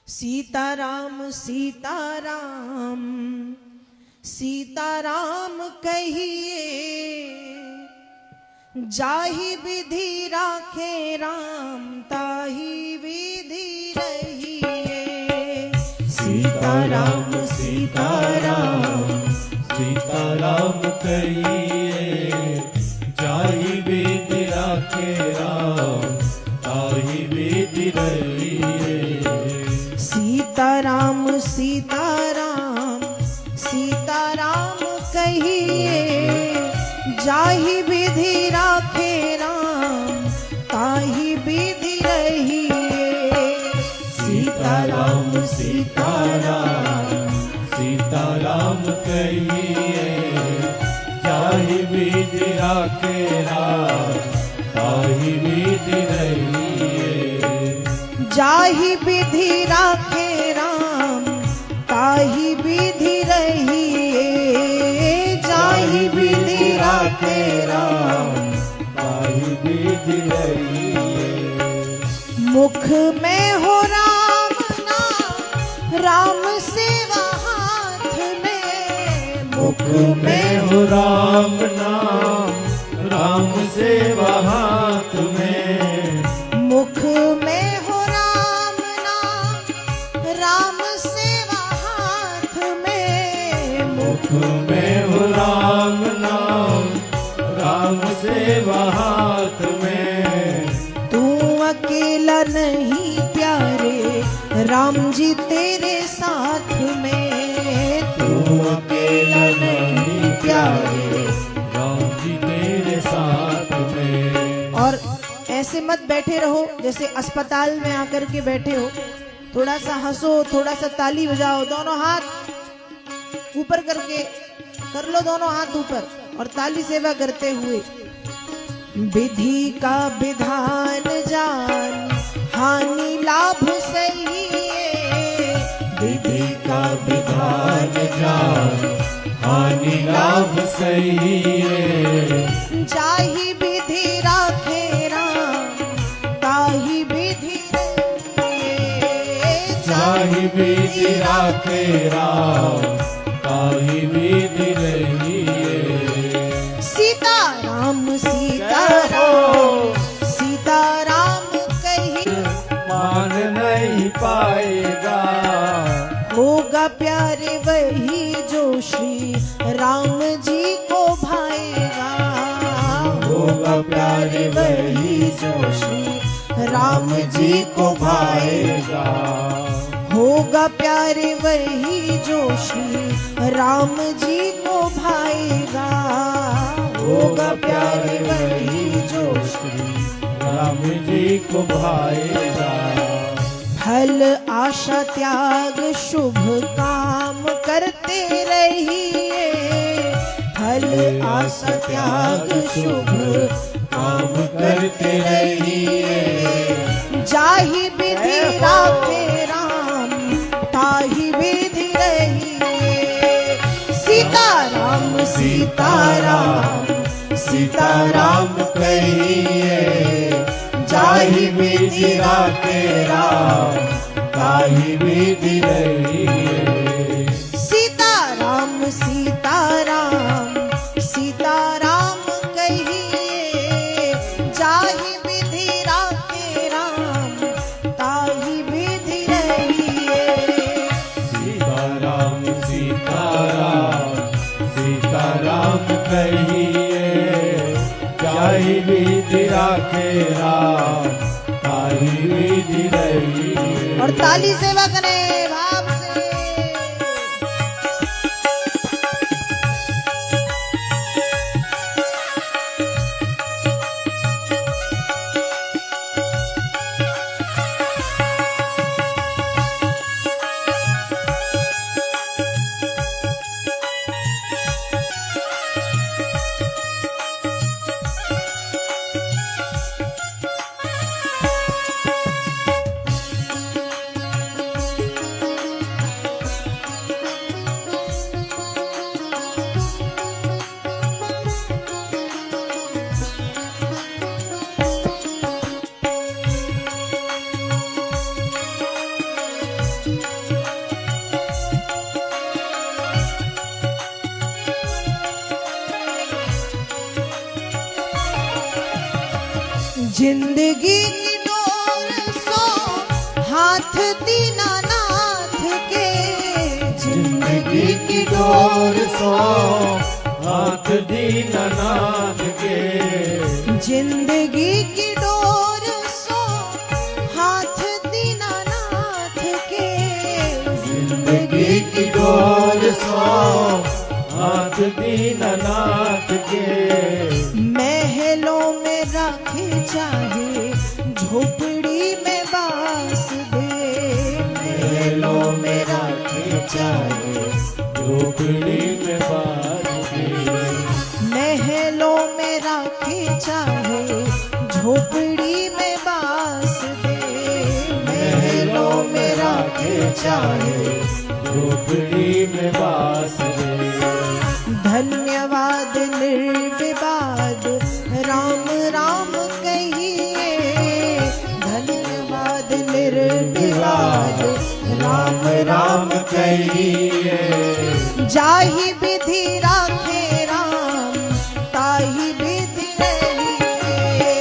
सीताराम सीताराम सीताराम कहिए, जाहि विधि राखे राम ताहि विधि रहिए। सीताराम सीताराम सीताराम कहिए, जाहि विधि राखे राम ताहि विधि रहिए। सीताराम सीताराम सीताराम कहिए, जाहि विधि राखे राम ताहि विधि रहिए। सीताराम सीताराम सीताराम कहिए, जाहि विधि राखे राम ताहि विधि रहिए। जाहि विधि राखे राम ताहि विधि रहिए। जाहि विधि राखे राम ताहि विधि रहिए। मुख में हो राम नाम, राम सेवा हाथ में। मुख में हो राम नाम, राम सेवा हाथ में। मुख में हो राम नाम, राम सेवा हाथ में। मुख में हो राम नाम, राम सेवा हाथ में। तू अकेला नहीं प्यारे, राम जी तेरे साथ में। तू अकेला नहीं प्यारे, राम जी तेरे साथ में। और ऐसे मत बैठे रहो जैसे अस्पताल में आकर के बैठे हो। थोड़ा सा हंसो, थोड़ा सा ताली बजाओ, दोनों हाथ ऊपर करके कर लो, दोनों हाथ ऊपर और ताली सेवा करते हुए। विधि का विधान जान, हानि लाभ सही है। विधि का विधान जान, हानि लाभ सही है। जाहि विधि राखे राम ताहि विधि रहिए। जाहि विधि राखे राम ताहि विधि रहिए। सीताराम सीताराम सीताराम कहिए, मान नहीं पाएगा। होगा प्यारे वही जो श्री राम जी को भाएगा। होगा प्यारे वही जो श्री राम जी को भाएगा। होगा प्यारे वही जो श्री राम जी को भाएगा। होगा प्यारे वही जो श्री राम जी को भाएगा। फल आशा त्याग शुभ काम करते रहिए। फल आशा त्याग शुभ काम करते रहिए। जाहि विधि राखे राम ताहि विधि रहिए। सीताराम सीताराम सीताराम कहिए, जाहि विधि राखे राम ताहि विधि रहिए। सीताराम सीताराम सीताराम कहिए, जाहि विधि राखे राम ताहि विधि रहिए। सीताराम सीताराम सीताराम कहिए, जाहि विधि राखे राम ताहि विधि रहिए। और ताली सेवा करें भाव से। जिंदगी की डोर सो हाथ दीनानाथ के, जिंदगी की डोर सो हाथ दीनानाथ के, जिंदगी की डोर सो हाथ दीनानाथ के, जिंदगी की डोर सो हाथ दीनानाथ के, महलों में रखे चाहे झोपड़ी में बास दे, महलों में रखे चाहे झोपड़ी में बास दे, महलों में रखे चाहे झोपड़ी में बास दे, महलों में रखे चाहे झोपड़ी में बास दे। धन्यवाद निर्विवाद राम राम कहिए, धन्यवाद निर्विवाद राम राम कहिए, जाहि विधि राखे राम ताहि विधि रहिए।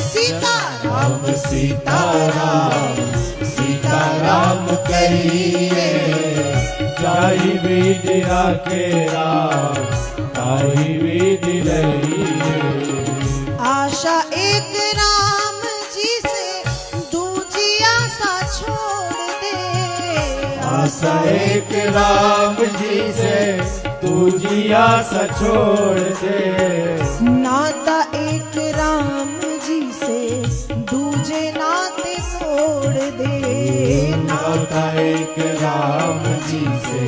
सीताराम सीताराम सीताराम कहिए, जाहि विधि राखे राम ताहि विधि रहिए। आशा एक राम जी से दूजी आशा छोड़ दे, आशा एक राम जी से दूजी आशा छोड़ दे, नाता एक राम जी से दूजे नाते तोड़ दे, नाता एक राम जी से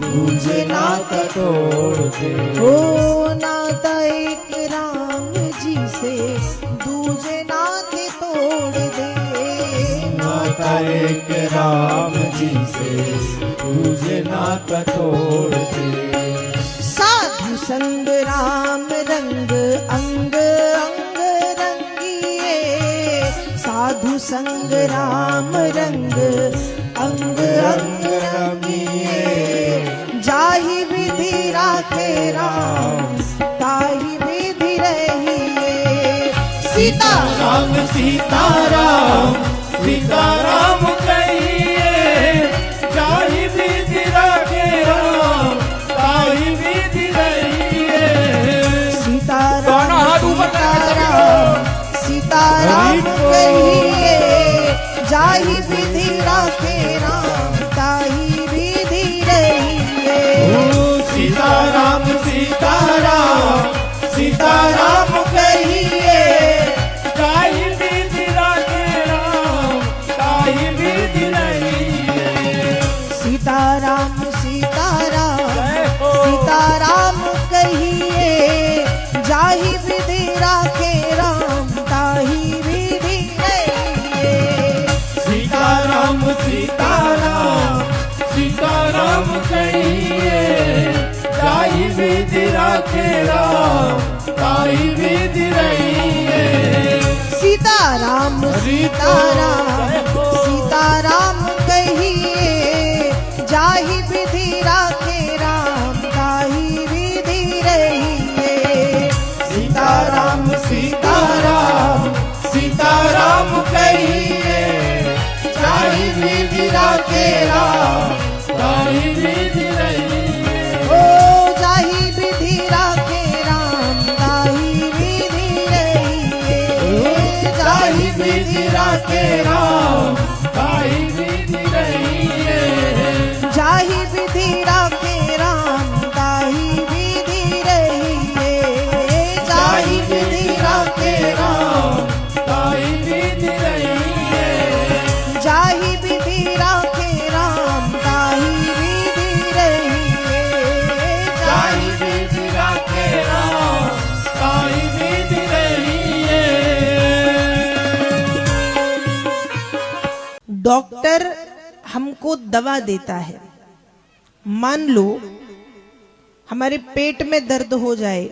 दूजे नाता तोड़ दे, ओ नाता एक राम जी से दूजे नाते तोड़ दे, नाता एक राम जी से दूजे नाता तोड़ दे। साधु संग राम रंग अंग अंग रंगिए, साधु संग राम रंग अंग अंग रंगिए, जाहि विधि राखे राम ताहि विधि रहिए। सीताराम सीताराम सीताराम कहिए, जाहि विधि राखे राम ताहि विधि रहिए। सीताराम सीताराम सीताराम कहिए, जाहि विधि राखे राम ताहि विधि रहिए। सीताराम सीताराम सीताराम कहिए, जाहि विधि राखे राम ताहि विधि रहिए। सीताराम सीताराम सीताराम कहिए, जाहि विधि राखे राम ताहि विधि रहिए। सीताराम सीताराम सीताराम कहिए, जाहि विधि राखे राम ताहि विधि रहिए। सीताराम सीताराम सीताराम कहिए, जाहि विधि राखे राम ताहि विधि रहिए। सीताराम सीताराम सीताराम कहिए, जाहि विधि राखे राम ताहि विधि रहिए। ओ जाहि विधि राखे राम ताहि विधि रहिए, जाहि विधि राखे राम ताहि विधि रहिए। जाहि विधि राखे राम ताहि विधि रहिए, जाहि विधि राखे राम ताहि विधि रहिए। जाहि विधि राखे राम ताहि विधि रहिए, जाहि विधि राखे राम ताहि विधि रहिए। डॉक्टर हमको दवा देता है। मान लो हमारे पेट में दर्द हो जाए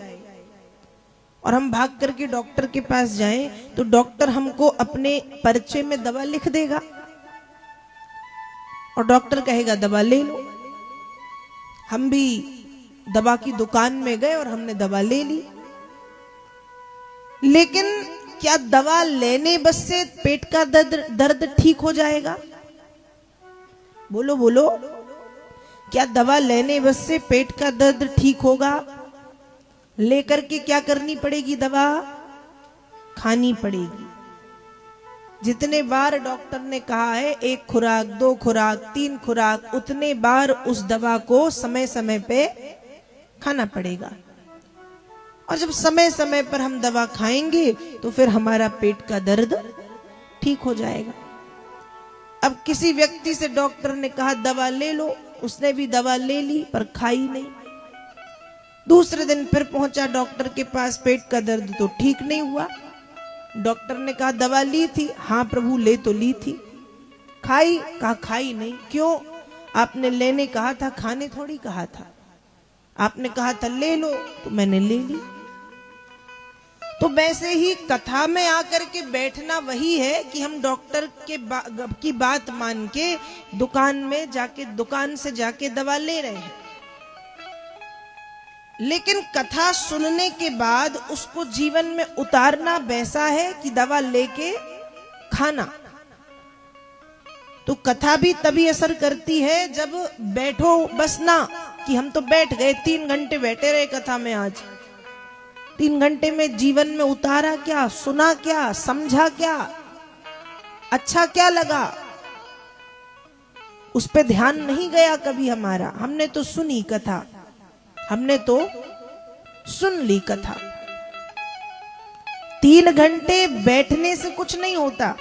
और हम भाग करके डॉक्टर के पास जाएं, तो डॉक्टर हमको अपने पर्चे में दवा लिख देगा और डॉक्टर कहेगा दवा ले लो। हम भी दवा की दुकान में गए और हमने दवा ले ली, लेकिन क्या दवा लेने बस से पेट का दर्द ठीक हो जाएगा? बोलो बोलो, क्या दवा लेने बस से पेट का दर्द ठीक होगा? लेकर के क्या करनी पड़ेगी? दवा खानी पड़ेगी। जितने बार डॉक्टर ने कहा है 1 खुराक, 2 खुराक, 3 खुराक, उतने बार उस दवा को समय समय पे खाना पड़ेगा। और जब समय समय पर हम दवा खाएंगे तो फिर हमारा पेट का दर्द ठीक हो जाएगा। अब किसी व्यक्ति से डॉक्टर ने कहा दवा ले लो, उसने भी दवा ले ली पर खाई नहीं। दूसरे दिन फिर पहुंचा डॉक्टर के पास, पेट का दर्द तो ठीक नहीं हुआ। डॉक्टर ने कहा दवा ली थी? हाँ प्रभु ले तो ली थी। खाई? कहा खाई नहीं। क्यों? आपने लेने कहा था, खाने थोड़ी कहा था। आपने कहा था ले लो तो मैंने ले ली। तो वैसे ही कथा में आकर के बैठना वही है कि हम डॉक्टर की बात मान के दुकान से जाके दवा ले रहे हैं, लेकिन कथा सुनने के बाद उसको जीवन में उतारना वैसा है कि दवा लेके खाना। तो कथा भी तभी असर करती है जब बैठो, बस ना कि हम तो बैठ गए, 3 घंटे बैठे रहे कथा में। आज 3 घंटे में जीवन में उतारा क्या, सुना क्या, समझा क्या, अच्छा क्या लगा, उस पे ध्यान नहीं गया कभी हमारा। हमने तो सुनी कथा, हमने तो सुन ली कथा। 3 घंटे बैठने से कुछ नहीं होता।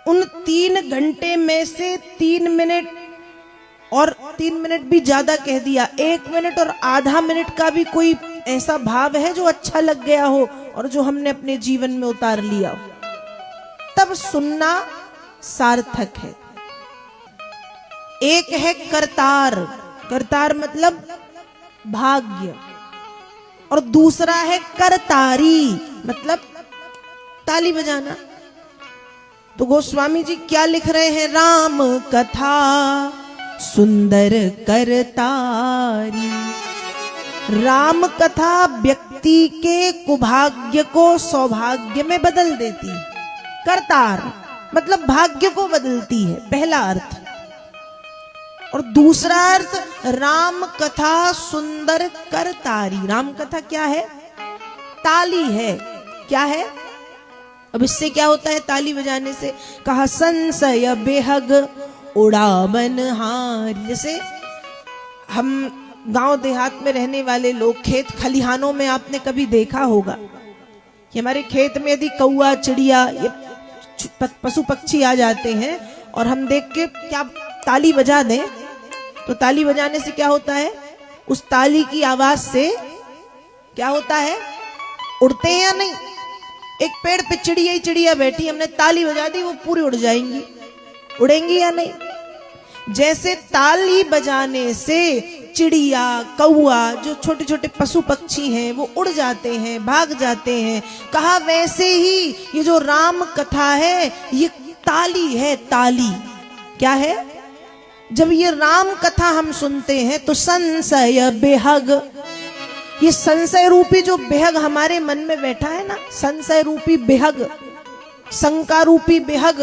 उन 3 घंटे में से 3 मिनट, और 3 मिनट भी ज्यादा कह दिया, 1 मिनट और आधा मिनट का भी कोई ऐसा भाव है जो अच्छा लग गया हो और जो हमने अपने जीवन में उतार लिया हो, तब सुनना सार्थक है। एक है करतार, करतार मतलब भाग्य, और दूसरा है करतारी मतलब ताली बजाना। तो गोस्वामी जी क्या लिख रहे हैं? राम कथा सुंदर करतारी। राम कथा व्यक्ति के कुभाग्य को सौभाग्य में बदल देती है। करतार मतलब भाग्य को बदलती है, पहला अर्थ। और दूसरा अर्थ, राम कथा सुंदर करतारी। राम कथा क्या है? ताली है। क्या है? अब इससे क्या होता है ताली बजाने से? कहा संशय बेहग उड़ावन हार। जैसे हम गांव देहात में रहने वाले लोग, खेत खलिहानों में आपने कभी देखा होगा कि हमारे खेत में यदि कौआ, चिड़िया, ये पशु पक्षी आ जाते हैं और हम देख के क्या ताली बजा दें, तो ताली बजाने से क्या होता है? उस ताली की आवाज से क्या होता है? उड़ते हैं या नहीं? एक पेड़ पे चिड़िया ही चिड़िया बैठी, हमने ताली बजा दी, वो पूरी उड़ जाएंगी। उड़ेंगी या नहीं? जैसे ताली बजाने से चिड़िया, कौआ, जो छोटे छोटे पशु पक्षी हैं वो उड़ जाते हैं, भाग जाते हैं। कहा वैसे ही ये जो राम कथा है ये ताली है। ताली क्या है? जब ये राम कथा हम सुनते हैं तो संशय बेहग, ये संशय रूपी जो बेहग हमारे मन में बैठा है ना, संशय रूपी बेहग, शंका रूपी बेहग,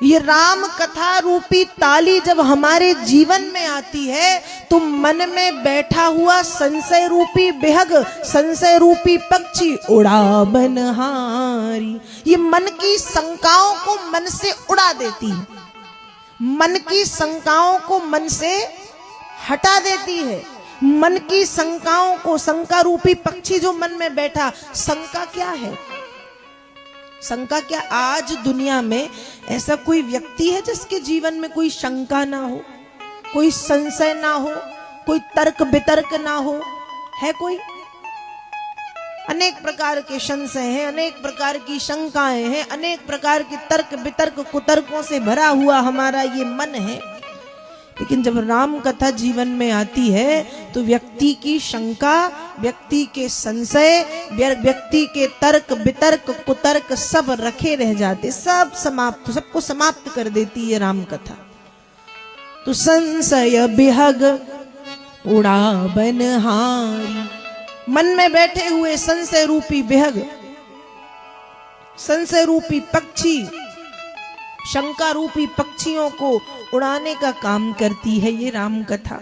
ये राम कथा रूपी ताली जब हमारे जीवन में आती है तो मन में बैठा हुआ संशय रूपी बेहग, संशय रूपी पक्षी उड़ा बनहारी, ये मन की शंकाओं को मन से उड़ा देती है, मन की शंकाओं को मन से हटा देती है। मन की शंकाओं को, शंका रूपी पक्षी जो मन में बैठा, शंका क्या है? शंका क्या? आज दुनिया में ऐसा कोई व्यक्ति है जिसके जीवन में कोई शंका ना हो, कोई संशय ना हो, कोई तर्क वितर्क ना हो? है कोई? अनेक प्रकार के संशय हैं, अनेक प्रकार की शंकाएं हैं, अनेक प्रकार के तर्क वितर्क कुतर्कों से भरा हुआ हमारा ये मन है। लेकिन जब राम कथा जीवन में आती है तो व्यक्ति की शंका, व्यक्ति के संशय, व्यक्ति के तर्क वितर्क कुतर्क सब रखे रह जाते, सब समाप्त, सबको समाप्त कर देती है राम कथा। तो संशय बेहग उड़ा बनहारी, मन में बैठे हुए संशय रूपी बेहग, संशय रूपी पक्षी, शंका रूपी पक्षियों को उड़ाने का काम करती है ये राम कथा।